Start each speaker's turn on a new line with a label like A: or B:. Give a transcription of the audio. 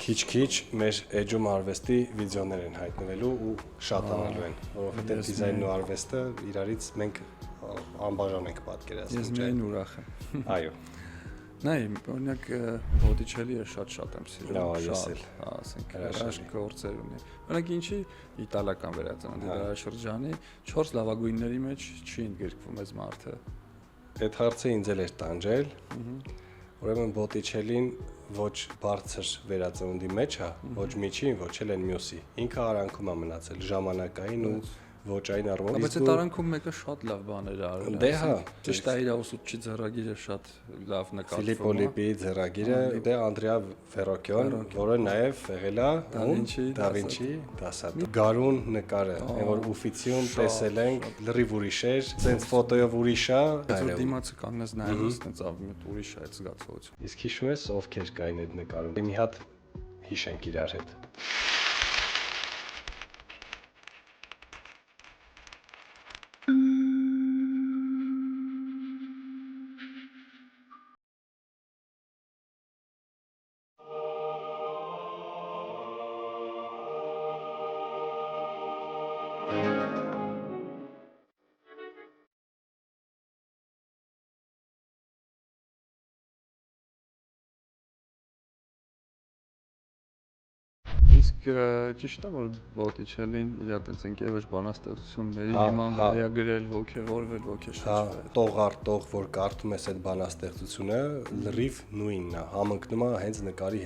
A: քիչ-քիչ մեր էջում արվեստի վիդեոներ են հայտնվելու ու շատանալու են, որովհետև դիզայնն ու արվեստը իրարից մենք անբաժան ենք պատկերացնում։
B: Ես միայն ուրախ եմ։
A: Այո։
B: Նայ, օրինակ Բոտիչելիը շատ եմ սիրում։
A: Ես էլ։
B: Ասենք հրաշք գործեր ունի։ Օրինակ ինչի իտալական վերածննդի դարաշրջանի 4 լավագույնների մեջ չի ընդգրկվում այս մարդը։
A: Այդ հարցը ինձ էլ էր տանջել։ Ուրեմն Բոտիչելին ոչ բարձր վերածննդի մեջ է, ոչ միջին, ոչ էլ են մյուսի։ Ինքը արանքում է մնացել ժամանակային ու ոճային առումով։
B: Բայց այդ արանքում մեկը շատ լավ բաներ է արել։
A: Դե հա,
B: ճիշտ է, իր ուսուցչի ձեռագիրը շատ լավ նկատվում է։
A: Ֆիլիպպո Լիպիի ձեռագիրը, դե Անդրեա Վերոկյան, որը նաև եղել է Դա Վինչի դասատու։ Գարուն նկարը, այն որ Ուֆիցիում տեսել ենք, լրիվ ուրիշ էր, սենց ֆոտոյով ուրիշ է։
B: Այդ դիմացը կանգնած նայելուց տենց ուրիշ է այդ զգացողությունը։
A: Իսկ հիշում ես ովքեր կային այդ նկարում։ Մի հատ հիշենք իրար հետ։
B: Իսկ ճիշտ է որ Բոտիչելին իր այդպես ընկերոջ բանաստեղծությունների հիման վրա է գրել ոգևորվել, ոգեշնչվել։
A: Տող առ տող որ կարդում ես այդ բանաստեղծությունը, լրիվ նույնն է, համընկնում է հենց նկարի հետ։